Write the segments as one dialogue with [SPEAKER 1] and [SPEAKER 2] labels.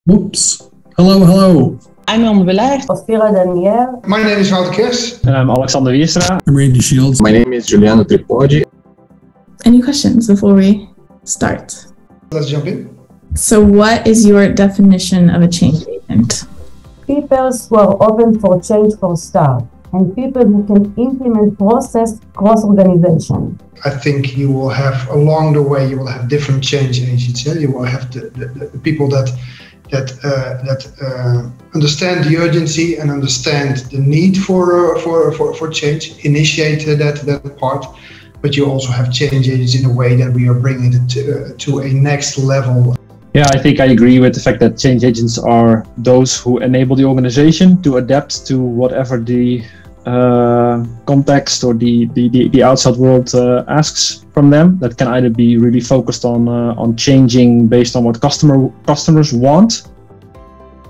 [SPEAKER 1] Whoops. Hello.
[SPEAKER 2] I'm Jan Willaert.
[SPEAKER 3] Ospira Daniel.
[SPEAKER 4] My name is Wouter Kers.
[SPEAKER 5] And I'm Alexander Wierstra.
[SPEAKER 1] I'm Randy Shields.
[SPEAKER 6] My name is Giuliano Tripodi.
[SPEAKER 7] Any questions before we start?
[SPEAKER 4] Let's jump in.
[SPEAKER 7] So what is your definition of a change agent?
[SPEAKER 3] People who are open for change for start, and people who can implement process cross organization.
[SPEAKER 4] I think you will have, along the way, you will have different change agents. You will have the people that understand the urgency and understand the need for change, initiate that part. But you also have change agents in a way that we are bringing it to a next level.
[SPEAKER 5] Yeah, I think I agree with the fact that change agents are those who enable the organization to adapt to whatever the context or the outside world asks from them. That can either be really focused on changing based on what customers want,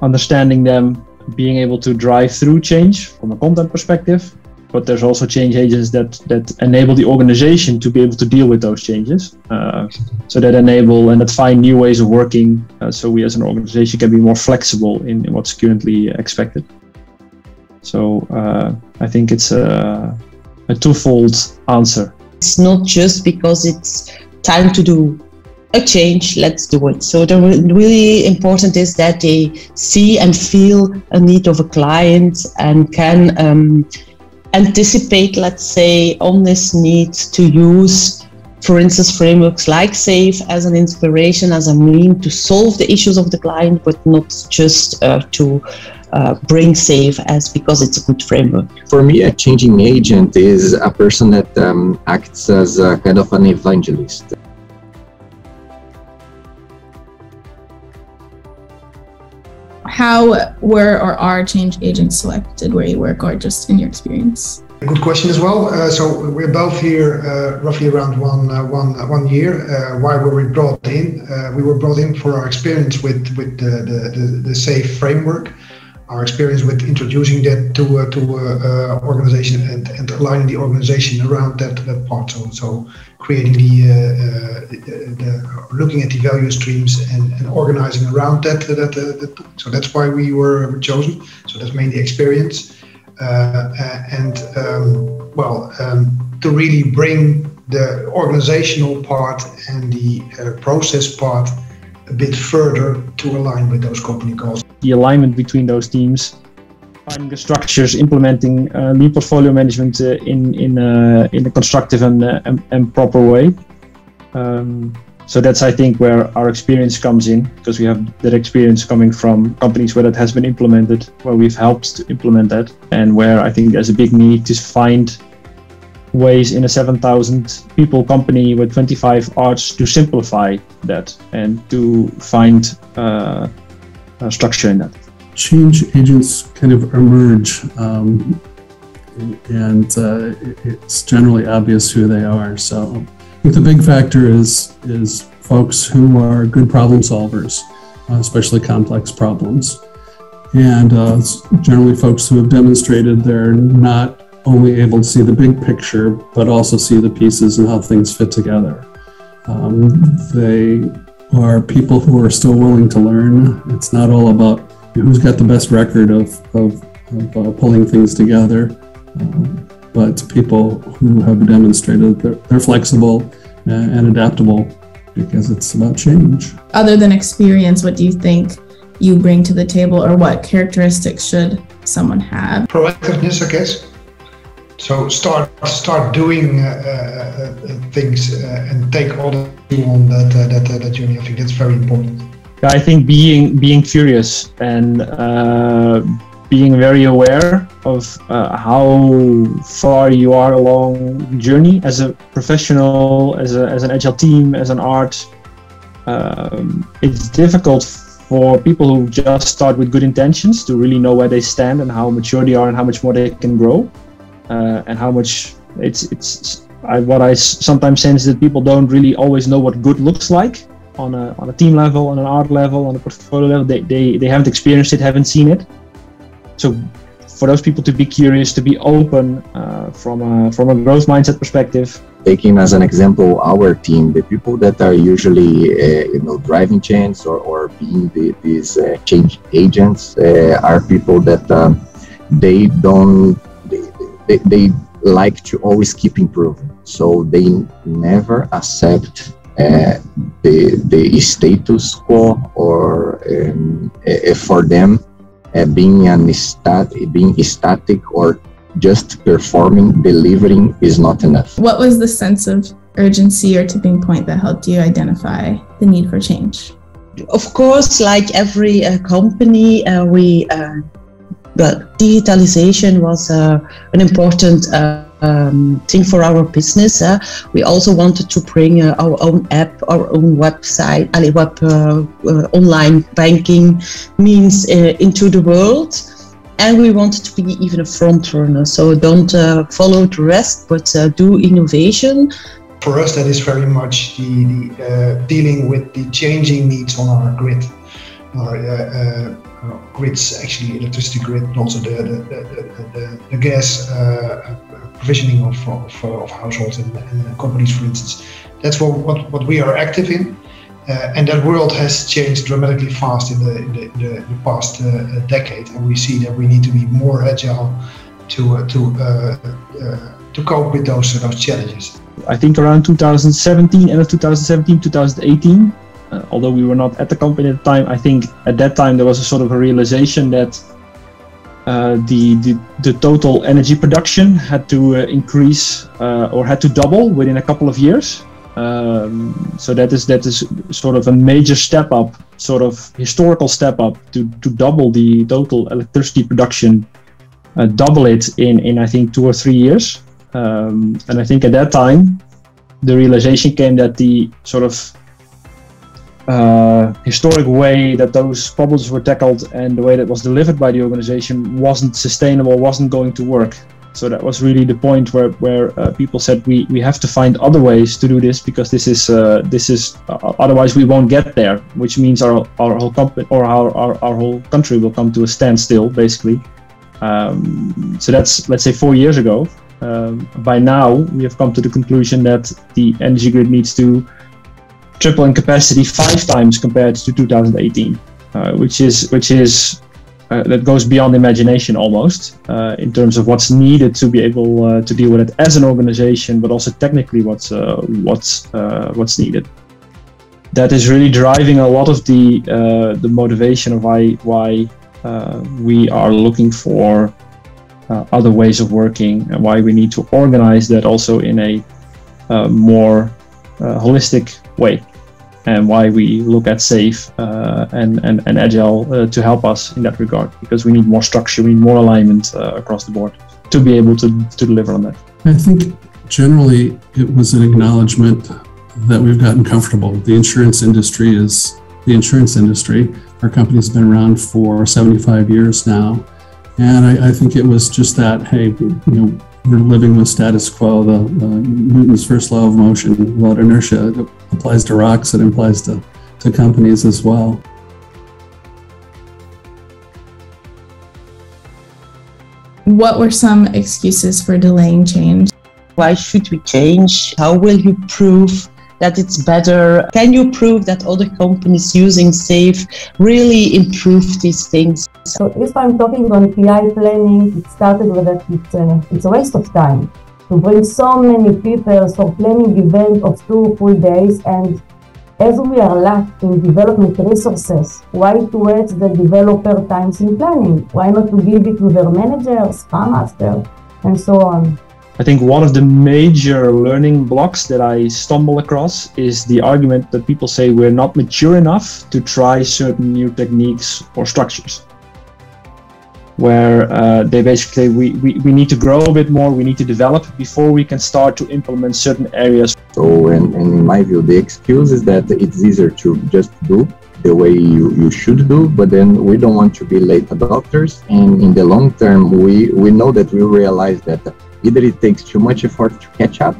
[SPEAKER 5] understanding them, being able to drive through change from a content perspective. But there's also change agents that enable the organization to be able to deal with those changes. So that enable and that find new ways of working. So we as an organization can be more flexible in what's currently expected. So I think it's a twofold answer.
[SPEAKER 2] It's not just because it's time to do a change, let's do it. So the really important is that they see and feel a need of a client and can anticipate, let's say, on this need to use, for instance, frameworks like SAFe as an inspiration, as a mean to solve the issues of the client, but not just to bring SAFe as because it's a good framework.
[SPEAKER 6] For me, a changing agent is a person that acts as a kind of an evangelist.
[SPEAKER 7] How were or are change agents selected where you work, or just in your experience?
[SPEAKER 4] Good question as well. So we're both here roughly around one year. Why were we brought in? We were brought in for our experience with the SAFe framework, our experience with introducing that to organization and aligning the organization around that part. So creating the looking at the value streams and organizing around that. So that's why we were chosen. So that's mainly experience. To really bring the organizational part and the process part a bit further to align with those company goals.
[SPEAKER 5] The alignment between those teams, finding the structures, implementing lean portfolio management in a constructive and proper way. So that's, I think, where our experience comes in, because we have that experience coming from companies where that has been implemented, where we've helped to implement that, and where I think there's a big need to find ways in a 7,000 people company with 25 arts to simplify that and to find a structure in that.
[SPEAKER 1] Change agents kind of emerge, and it's generally obvious who they are. So I think the big factor is folks who are good problem solvers, especially complex problems. And generally folks who have demonstrated they're not only able to see the big picture, but also see the pieces and how things fit together. They are people who are still willing to learn. It's not all about who's got the best record of pulling things together, but people who have demonstrated they're flexible and adaptable, because it's about change.
[SPEAKER 7] Other than experience, what do you think you bring to the table, or what characteristics should someone have?
[SPEAKER 4] Proactiveness, I guess. So start doing things and take all the on that journey. I think that's very important.
[SPEAKER 5] Yeah, I think being curious and being very aware of how far you are along the journey as a professional, as an agile team, as an art. It's difficult for people who just start with good intentions to really know where they stand and how mature they are and how much more they can grow, and how much what I sometimes sense that people don't really always know what good looks like on a team level, on an art level, on a portfolio level. They haven't experienced it, haven't seen it. So for those people to be curious, to be open from a growth mindset perspective,
[SPEAKER 6] taking as an example our team, the people that are usually driving change or being these change agents are people that they like to always keep improving. So they never accept the status quo, or for them being static or just performing, delivering is not enough.
[SPEAKER 7] What was the sense of urgency or tipping point that helped you identify the need for change?
[SPEAKER 2] Of course, like every company, digitalization was an important thing for our business. We also wanted to bring our own app, our own website, online banking means into the world. And we wanted to be even a front runner. So don't follow the rest, but do innovation.
[SPEAKER 4] For us, that is very much the dealing with the changing needs on our grid. Our grids, actually electricity grid, but also the gas provisioning of households and companies, for instance. That's what we are active in. And that world has changed dramatically fast in the past decade, and we see that we need to be more agile to cope with those challenges.
[SPEAKER 5] I think around 2017, end of 2017, 2018, although we were not at the company at the time, I think at that time there was a sort of a realization that the total energy production had to increase or had to double within a couple of years. So that is sort of a major step up, sort of historical step up to double the total electricity production, double it in I think 2 or 3 years. And I think at that time the realization came that the sort of historic way that those problems were tackled and the way that was delivered by the organization wasn't sustainable, wasn't going to work. So that was really the point where people said we have to find other ways to do this, because this is otherwise we won't get there, which means our whole company or our whole country will come to a standstill, basically. So that's, let's say, 4 years ago. By now we have come to the conclusion that the energy grid needs to triple in capacity 5 times compared to 2018, which is that goes beyond imagination almost, in terms of what's needed to be able to deal with it as an organization, but also technically what's needed. That is really driving a lot of the motivation of why we are looking for other ways of working, and why we need to organize that also in a more holistic way, and why we look at SAFE and Agile to help us in that regard, because we need more structure, we need more alignment across the board to be able to deliver on that.
[SPEAKER 1] I think generally it was an acknowledgement that we've gotten comfortable. The insurance industry is the insurance industry. Our company's been around for 75 years now. And I think it was just that, hey, we're living with status quo, the Newton's first law of motion about inertia. It applies to rocks, it applies to companies as well.
[SPEAKER 7] What were some excuses for delaying change?
[SPEAKER 2] Why should we change? How will you prove that it's better? Can you prove that other companies using SAFE really improve these things?
[SPEAKER 3] So if I'm talking on PI planning, it started with that it's a waste of time to bring so many people for planning event of 2 full days, and as we are lack in development resources, why to waste the developer times in planning? Why not to give it to their manager, Scrum Master, and so on?
[SPEAKER 5] I think one of the major learning blocks that I stumble across is the argument that people say we're not mature enough to try certain new techniques or structures, where they basically we need to grow a bit more, we need to develop before we can start to implement certain areas.
[SPEAKER 6] So, and in my view, the excuse is that it's easier to just do the way you should do, but then we don't want to be late adopters. And in the long term, we know that we realize that either it takes too much effort to catch up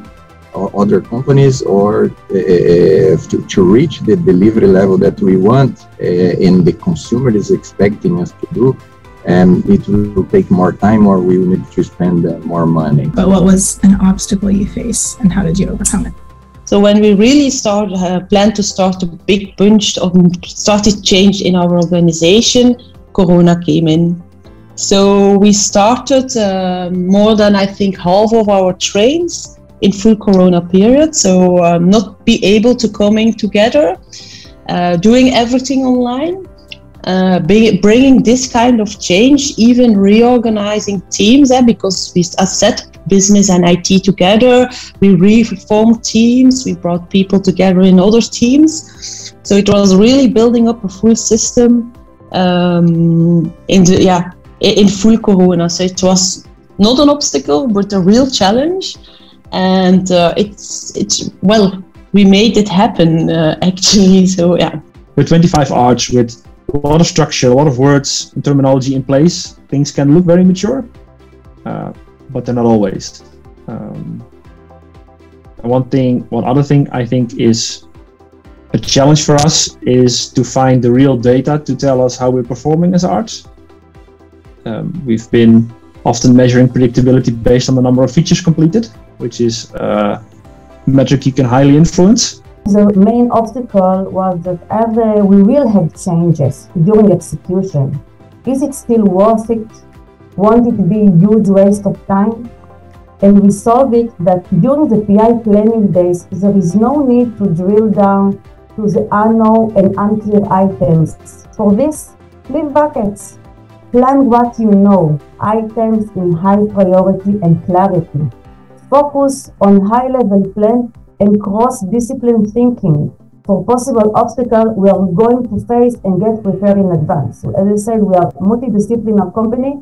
[SPEAKER 6] or other companies, or to reach the delivery level that we want and the consumer is expecting us to do, and it will take more time or we will need to spend more money.
[SPEAKER 7] But what was an obstacle you faced and how did you overcome it?
[SPEAKER 2] So when we really planned to start a big bunch of started change in our organization, Corona came in. So we started more than I think half of our trains in full Corona period. So not be able to coming together, doing everything online. Bringing this kind of change, even reorganizing teams, because we set business and IT together, we reformed teams, we brought people together in other teams. So it was really building up a full system in full Corona. So it was not an obstacle, but a real challenge. And we made it happen actually. So yeah.
[SPEAKER 5] With 25 arts, with a lot of structure, a lot of words and terminology in place, things can look very mature, but they're not always. One other thing I think is a challenge for us is to find the real data to tell us how we're performing as arts. We've been often measuring predictability based on the number of features completed, which is a metric you can highly influence.
[SPEAKER 3] The main obstacle was that as we will have changes during execution, is it still worth it? Won't it be a huge waste of time? And we solved it that during the PI planning days, there is no need to drill down to the unknown and unclear items. For this, leave buckets. Plan what you know, items in high priority and clarity. Focus on high-level plan and cross-discipline thinking for possible obstacles we are going to face and get prepared in advance. So as I said, we are a multidisciplinary company.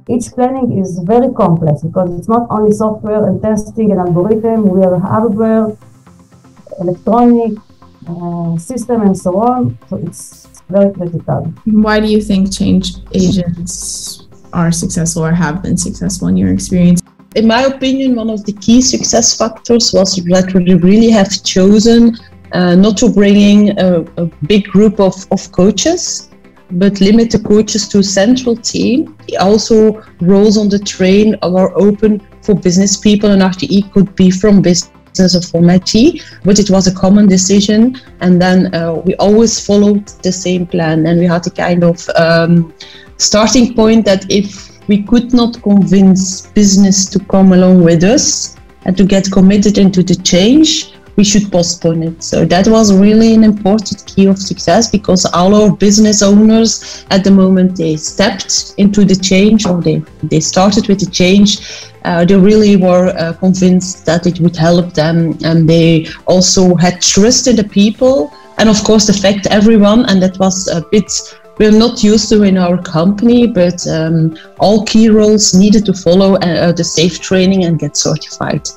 [SPEAKER 3] Each planning is very complex because it's not only software and testing and algorithm, we have hardware, electronic, system and so on. So it's very critical.
[SPEAKER 7] Why do you think change agents are successful or have been successful in your experience?
[SPEAKER 2] In my opinion, one of the key success factors was that we really have chosen not to bring in a big group of coaches, but limit the coaches to a central team. Also, roles on the train are open for business people, and RTE could be from business or from IT, but it was a common decision. And then we always followed the same plan, and we had a kind of starting point that if we could not convince business to come along with us and to get committed into the change, we should postpone it. So that was really an important key of success, because all our business owners at the moment they stepped into the change, or they started with the change. They really were convinced that it would help them, and they also had trust in the people, and of course affect everyone. And that was a bit we're not used to in our company, but all key roles needed to follow the SAFe training and get certified.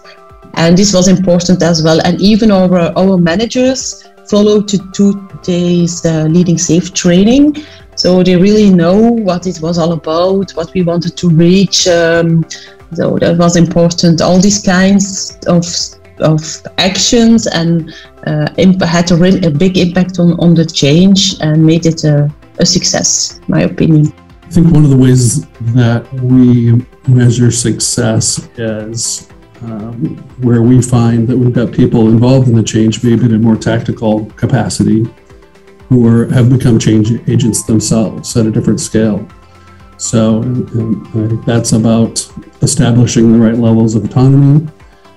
[SPEAKER 2] And this was important as well. And even our managers followed to 2 days leading SAFe training. So they really know what it was all about, what we wanted to reach. So that was important. All these kinds of actions and had a big impact on the change and made it a success, in my opinion.
[SPEAKER 1] I think one of the ways that we measure success is where we find that we've got people involved in the change, maybe in a more tactical capacity, who have become change agents themselves at a different scale. So I think that's about establishing the right levels of autonomy,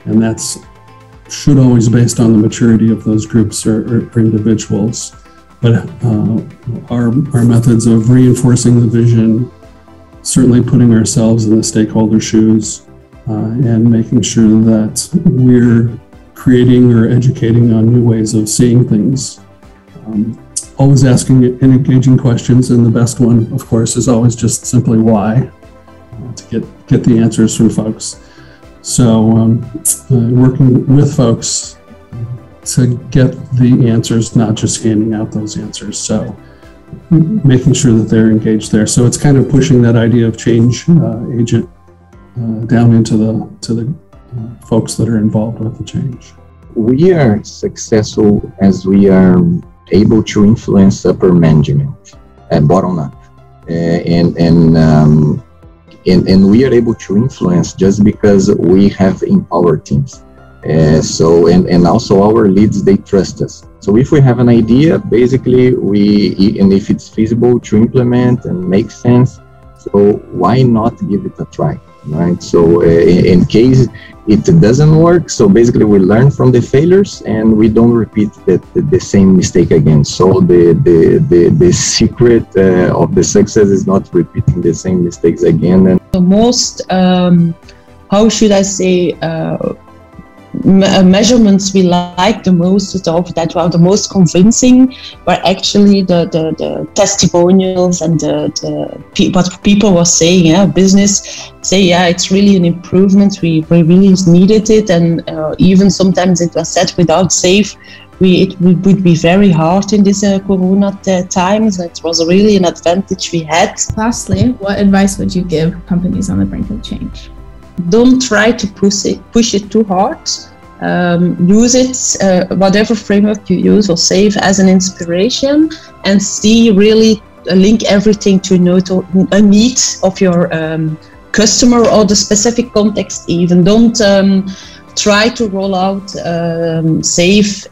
[SPEAKER 1] and that's should always be based on the maturity of those groups or individuals. But our methods of reinforcing the vision, certainly putting ourselves in the stakeholder shoes, and making sure that we're creating or educating on new ways of seeing things. Always asking engaging questions, and the best one, of course, is always just simply why, to get the answers from folks. So working with folks to get the answers, not just handing out those answers. So making sure that they're engaged there. So it's kind of pushing that idea of change agent down into the folks that are involved with the change.
[SPEAKER 6] We are successful as we are able to influence upper management and bottom up. and we are able to influence just because we have empowered teams. And also our leads, they trust us. So if we have an idea, basically and if it's feasible to implement and make sense, so why not give it a try, right? So in case it doesn't work, so basically we learn from the failures and we don't repeat the same mistake again. So the secret of the success is not repeating the same mistakes again. And
[SPEAKER 2] the most, how should I say, measurements we like the most that were the most convincing were actually the testimonials and what people were saying. Business say, it's really an improvement. We really needed it, and even sometimes it was said without SAFe, it would be very hard in this Corona times. It was really an advantage we had.
[SPEAKER 7] Lastly, what advice would you give companies on the brink of change?
[SPEAKER 2] Don't try to push it too hard. Use it, whatever framework you use or SAFe, as an inspiration, and see really link everything to a need of your customer or the specific context. Even don't try to roll out SAFe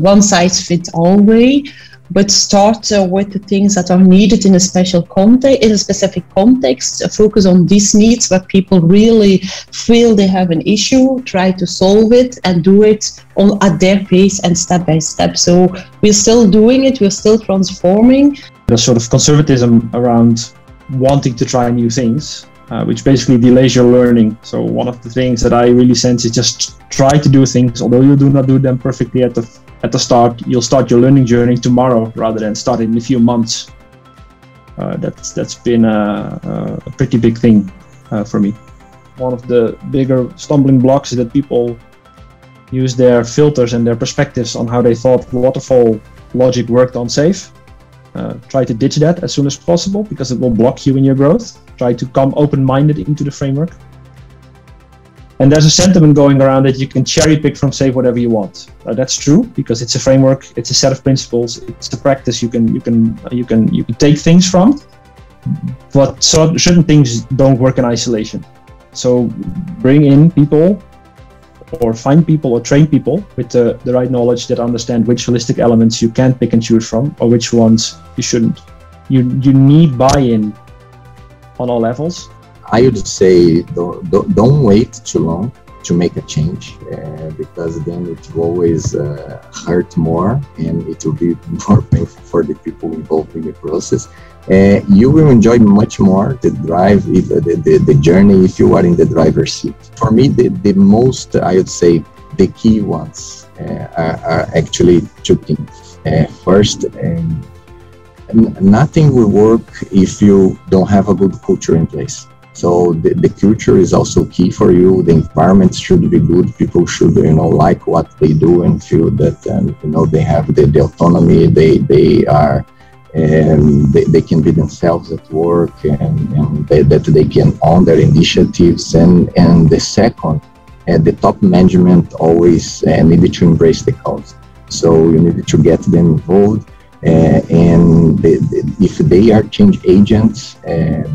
[SPEAKER 2] one size fits all way. But start with the things that are needed in a specific context. Focus on these needs where people really feel they have an issue. Try to solve it and do it at their pace and step by step. So we're still doing it. We're still transforming.
[SPEAKER 5] There's sort of conservatism around wanting to try new things, which basically delays your learning. So one of the things that I really sense is just try to do things, although you do not do them perfectly at the start. You'll start your learning journey tomorrow rather than start it in a few months. That's been a pretty big thing for me. One of the bigger stumbling blocks is that people use their filters and their perspectives on how they thought waterfall logic worked on SAFe. Try to ditch that as soon as possible because it will block you in your growth. Try to come open-minded into the framework. And there's a sentiment going around that you can cherry pick from SAFe whatever you want. That's true because it's a framework, it's a set of principles, it's a practice you can take things from. But certain things don't work in isolation. So bring in people, or find people, or train people with the right knowledge that understand which holistic elements you can pick and choose from, or which ones you shouldn't. You need buy-in on all levels.
[SPEAKER 6] I would say don't wait too long to make a change because then it will always hurt more and it will be more painful for the people involved in the process. You will enjoy much more the drive, the journey if you are in the driver's seat. For me, the most, I would say, the key ones are actually two things. First, nothing will work if you don't have a good culture in place. So the culture is also key for you. The environment should be good. People should, like what they do and feel that, they have the autonomy. They are, they can be themselves at work and that they can own their initiatives. And the second, the top management always needed to embrace the cause. So you need to get them involved. And if they are change agents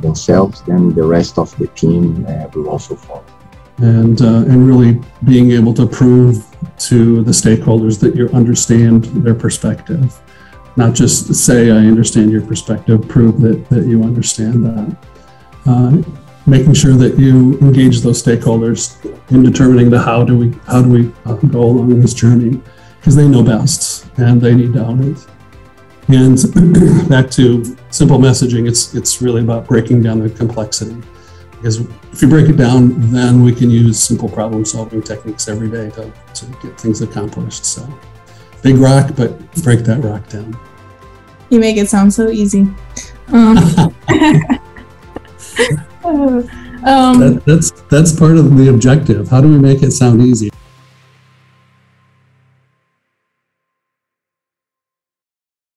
[SPEAKER 6] themselves, then the rest of the team will also follow.
[SPEAKER 1] And really being able to prove to the stakeholders that you understand their perspective, not just say I understand your perspective. Prove that you understand that. Making sure that you engage those stakeholders in determining the how do we go along this journey, because they know best and they need to own it. And back to simple messaging, it's really about breaking down the complexity. Because if you break it down, then we can use simple problem-solving techniques every day to get things accomplished. So, big rock, but break that rock down.
[SPEAKER 7] You make it sound so easy.
[SPEAKER 1] That's part of the objective. How do we make it sound easy?